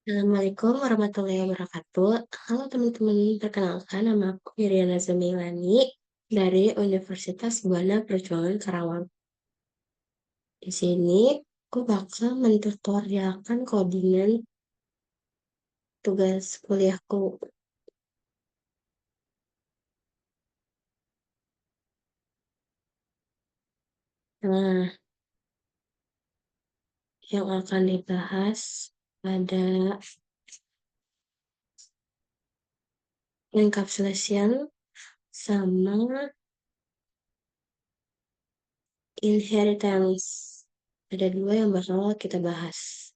Assalamualaikum warahmatullahi wabarakatuh. Halo teman-teman, perkenalkan nama aku Iriana Zamilani dari Universitas Buana Perjuangan Karawang. Di sini aku bakal mentutorialkan codingan tugas kuliahku. Nah, yang akan dibahas ada encapsulation sama inheritance. Ada dua yang bakal kita bahas.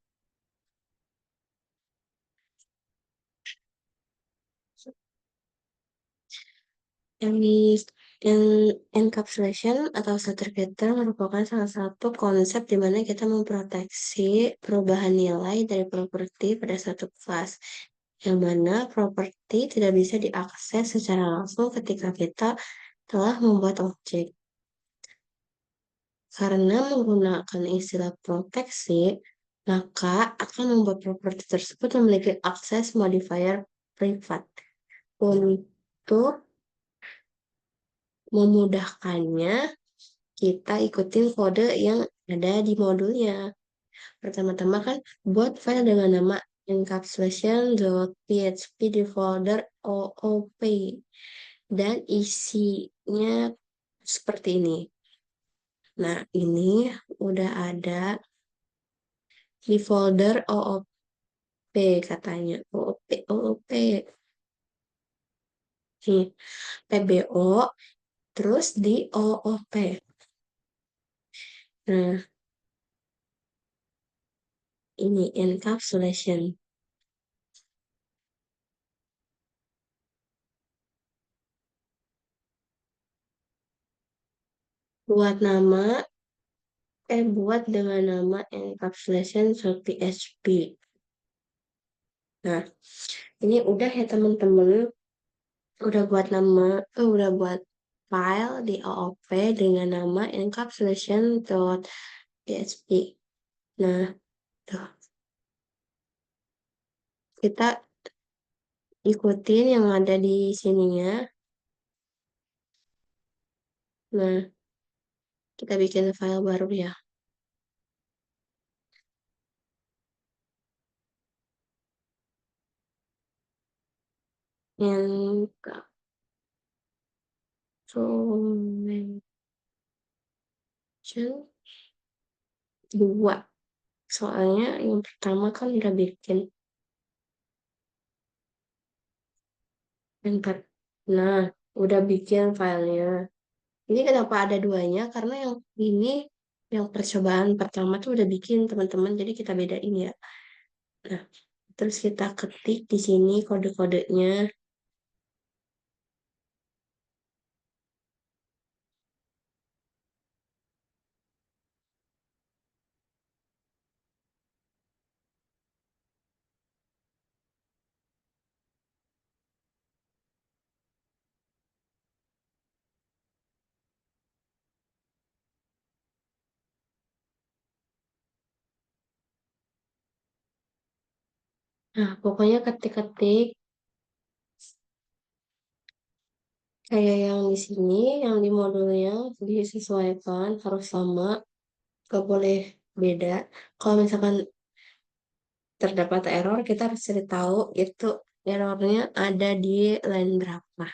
Yang di yang encapsulation atau starter filter merupakan salah satu konsep di mana kita memproteksi perubahan nilai dari properti pada satu kelas, yang mana properti tidak bisa diakses secara langsung ketika kita telah membuat objek. Karena menggunakan istilah proteksi, maka akan membuat properti tersebut memiliki akses modifier privat. Untuk memudahkannya, kita ikutin kode yang ada di modulnya. Pertama-tama kan buat file dengan nama encapsulation.php di folder OOP dan isinya seperti ini. Nah, ini udah ada di folder OOP katanya. OOP, OOP. Nih, PBO, terus di OOP. Nah, ini encapsulation. Buat nama buat dengan nama encapsulation.php. Nah, ini udah ya teman-teman, udah buat file di OOP dengan nama encapsulation.php. Nah, tuh, kita ikutin yang ada di sininya. Nah, kita bikin file baru ya. Encapsulation 2. Soalnya yang pertama kan udah bikin empat. Nah, udah bikin filenya. Ini kenapa ada duanya? Karena yang ini, yang percobaan pertama tuh udah bikin teman-teman, jadi kita bedain ya. Nah, terus kita ketik di sini kode-kodenya. Nah, pokoknya ketik-ketik kayak yang di sini, yang di modulnya disesuaikan harus sama, gak boleh beda. Kalau misalkan terdapat error, kita harus cari tahu itu errornya ada di line berapa.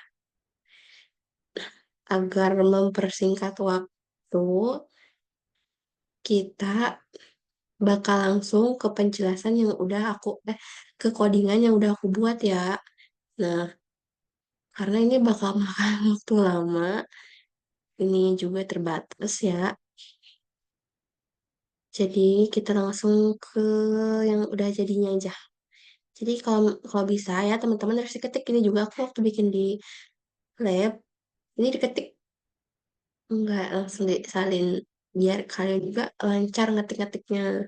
Agar mempersingkat waktu, kita bakal langsung ke penjelasan yang udah ke codingan yang udah aku buat ya. Nah, karena ini bakal makan waktu lama, ini juga terbatas ya. Jadi kita langsung ke yang udah jadinya aja. Jadi kalau kalau bisa ya teman-teman harus diketik, ini juga aku waktu bikin di lab, ini diketik, enggak langsung disalin biar kalian juga lancar ngetik-ngetiknya.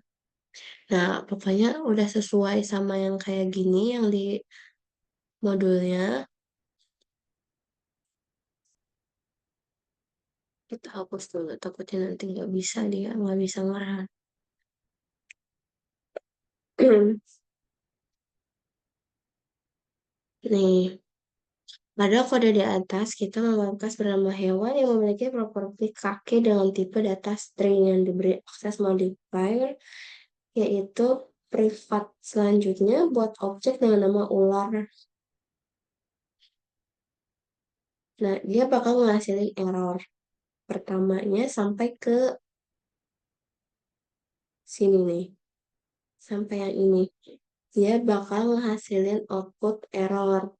Nah, pokoknya udah sesuai sama yang kayak gini yang di modulnya. Kita hapus dulu, takutnya nanti dia nggak bisa ngeran. Nih, pada kode di atas, kita memangkas bernama hewan yang memiliki properti kaki dengan tipe data string yang diberi akses modifier, yaitu privat. Selanjutnya, buat objek dengan nama ular. Nah, dia bakal menghasilkan error. Pertamanya sampai ke sini nih, sampai yang ini. Dia bakal menghasilkan output error.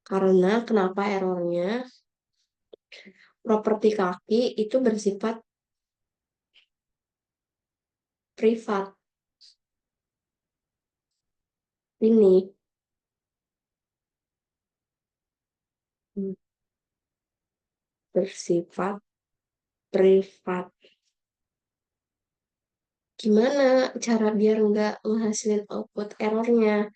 Karena kenapa errornya? Properti kaki itu bersifat privat. Ini bersifat privat. Gimana cara biar nggak menghasilkan output errornya?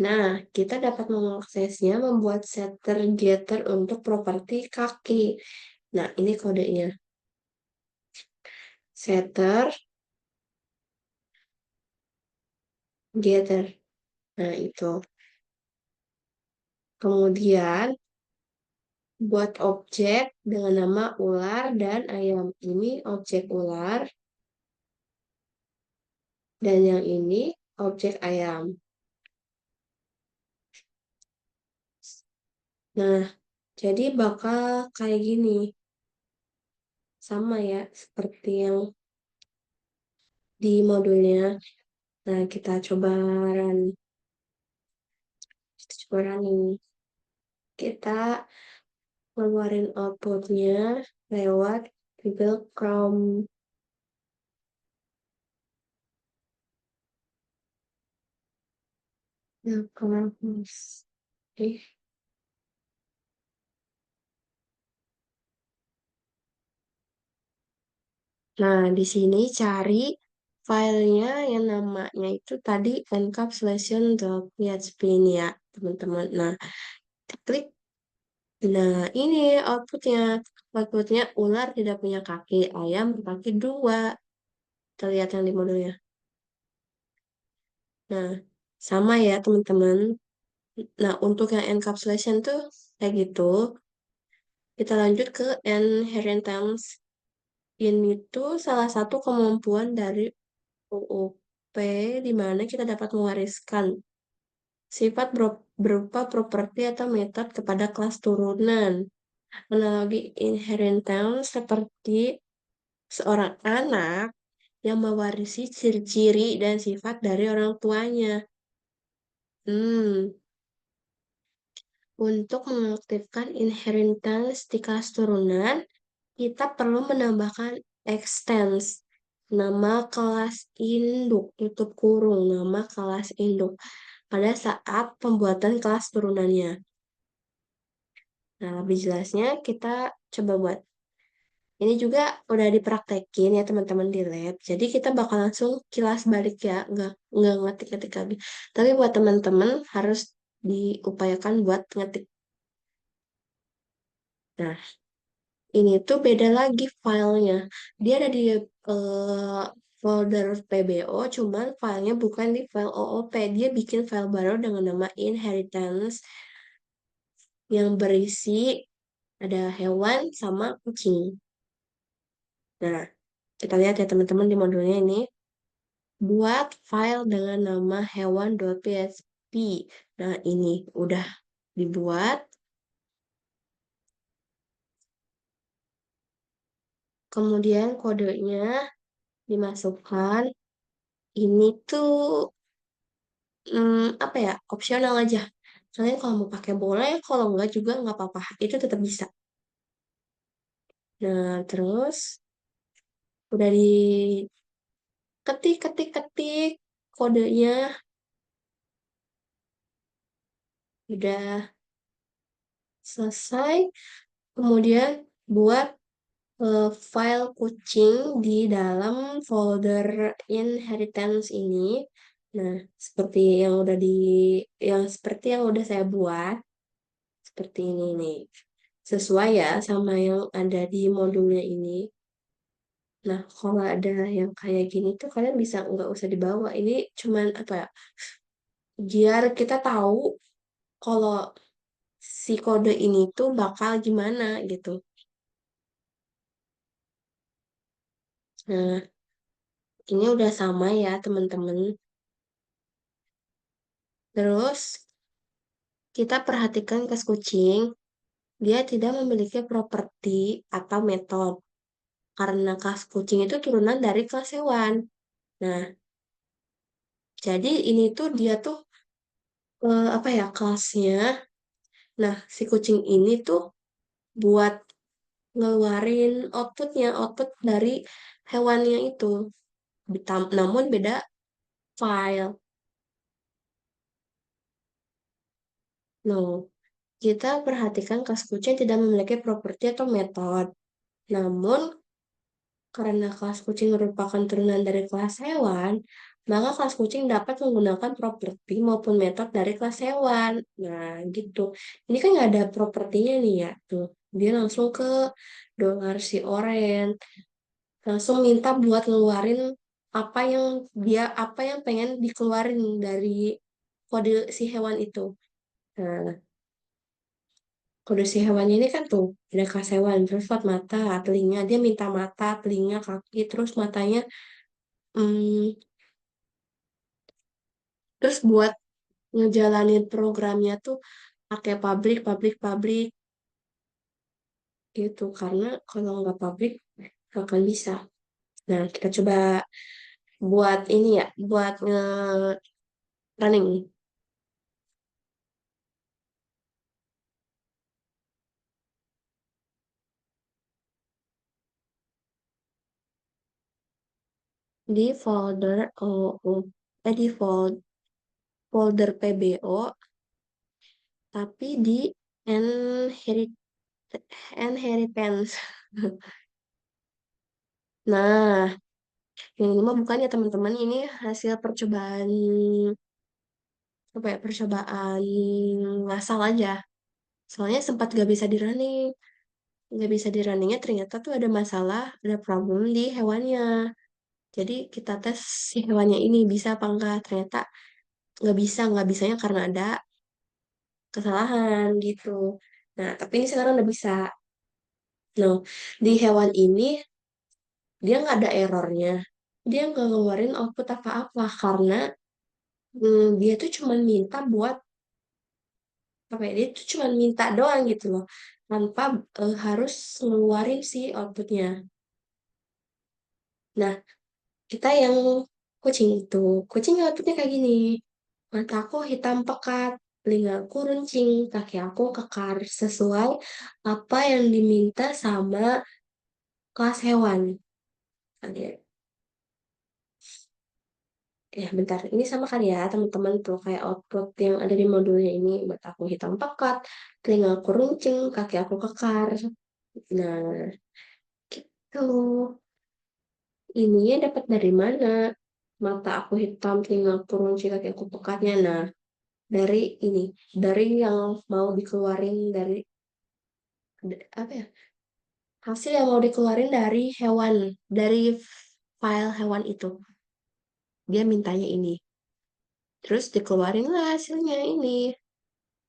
Nah, kita dapat mengaksesnya membuat setter getter untuk properti kaki. Nah, ini kodenya. Setter getter. Nah, itu. Kemudian buat objek dengan nama ular dan ayam. Ini objek ular dan yang ini objek ayam. Nah, jadi bakal kayak gini. Sama ya, seperti yang di modulnya. Nah, kita coba running. Kita ngeluarin outputnya lewat Google Chrome. Nah, nah, di sini cari filenya yang namanya itu tadi encapsulation.php ini ya, teman-teman. Nah, klik. Nah, ini outputnya. Outputnya ular tidak punya kaki, ayam berkaki dua. Terlihat yang di modulnya. Nah, sama ya teman-teman. Nah, untuk yang encapsulation tuh kayak gitu. Kita lanjut ke inheritance. Ini tuh salah satu kemampuan dari OOP di mana kita dapat mewariskan sifat berupa properti atau metode kepada kelas turunan. Analogi inheritance seperti seorang anak yang mewarisi ciri-ciri dan sifat dari orang tuanya. Hmm, untuk mengaktifkan inheritance di kelas turunan, kita perlu menambahkan extends nama kelas induk, tutup kurung, nama kelas induk pada saat pembuatan kelas turunannya. Nah, lebih jelasnya kita coba buat. Ini juga udah dipraktekin ya teman-teman di lab. Jadi kita bakal langsung kilas balik ya, nggak ngetik-ngetik lagi. Tapi buat teman-teman harus diupayakan buat ngetik. Nah, ini tuh beda lagi filenya. Dia ada di eh, folder PBO, cuman filenya bukan di file OOP. Dia bikin file baru dengan nama inheritance yang berisi ada hewan sama kucing. Nah, kita lihat ya teman-teman di modulnya ini. Buat file dengan nama hewan.php. Nah, ini udah dibuat. Kemudian kodenya dimasukkan. Ini tuh apa ya, opsional aja. Kalian kalau mau pakai boleh, kalau enggak juga nggak apa-apa. Itu tetap bisa. Nah, terus udah diketik kodenya, udah selesai. Kemudian buat file kucing di dalam folder inheritance ini. Nah, seperti yang udah saya buat, seperti ini nih. Sesuai ya sama yang ada di modulnya ini. Nah, kalau ada yang kayak gini tuh kalian bisa nggak usah dibawa. Ini cuman apa ya? Biar kita tahu. kalau si kode ini tuh bakal gimana gitu. Nah, ini udah sama ya teman-teman. Terus kita perhatikan kas kucing, dia tidak memiliki properti atau metode karena kas kucing itu turunan dari kelas hewan. Nah, jadi ini tuh dia tuh apa ya kelasnya. Nah, si kucing ini tuh buat ngeluarin output dari hewannya itu. Namun beda file. No, kita perhatikan kas kucing tidak memiliki properti atau metode. Namun, karena kelas kucing merupakan turunan dari kelas hewan, maka kelas kucing dapat menggunakan properti maupun metode dari kelas hewan. Nah, gitu. Ini kan nggak ada propertinya nih ya, tuh. Dia langsung ke dolar si oren, langsung minta buat ngeluarin apa yang pengen dikeluarin dari kode si hewan itu. Nah, kode si hewannya ini kan tuh ada kelas hewan, terus buat mata, telinga, dia minta mata, telinga, kaki, terus matanya. Hmm, terus buat ngejalanin programnya tuh pakai publik gitu. Karena kalau nggak publik nggak akan bisa. Nah, kita coba buat ini ya, buat running di folder di folder PBO, tapi di inherit inheritance. Nah, yang ini mah bukan ya teman-teman, ini hasil percobaan apa ya, percobaan ngasal aja. Soalnya sempat gak bisa di running. Nggak bisa di runningnya ternyata tuh ada masalah, ada problem di hewannya. Jadi kita tes si hewannya ini bisa apa enggak. Ternyata nggak bisanya karena ada kesalahan gitu. Nah, tapi ini sekarang udah bisa. Nah, di hewan ini dia nggak ada errornya. Dia nggak ngeluarin output apa-apa karena dia tuh cuma minta buat apa ya? Dia tuh cuma minta doang gitu loh, tanpa harus ngeluarin si outputnya. Nah, kita yang kucing itu, kucing outputnya kayak gini. Mata aku hitam pekat, telingaku runcing, kaki aku kekar sesuai apa yang diminta sama kelas hewan. Oke. Ya, bentar. Ini sama kali ya, teman-teman tuh kayak output yang ada di modulnya ini. Mata aku hitam pekat, telingaku runcing, kaki aku kekar. Nah, gitu. Ininya dapat dari mana? Mata aku hitam, telingaku runcing, kaki aku pekatnya. Nah, dari ini, dari yang mau dikeluarin dari apa ya, hasil yang mau dikeluarin dari hewan, dari file hewan itu, dia mintanya ini, terus dikeluarin lah hasilnya ini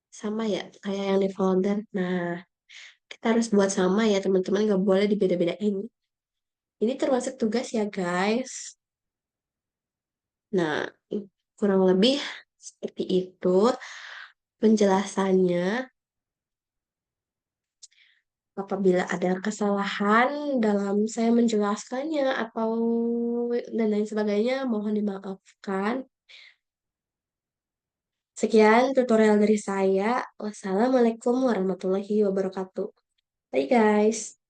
sama ya kayak yang di folder. Nah, kita harus buat sama ya teman-teman, nggak boleh dibeda-bedain. Ini termasuk tugas ya guys. Nah, kurang lebih seperti itu penjelasannya. Apabila ada kesalahan dalam saya menjelaskannya atau dan lain sebagainya, mohon dimaafkan. Sekian tutorial dari saya. Wassalamualaikum warahmatullahi wabarakatuh. Bye guys.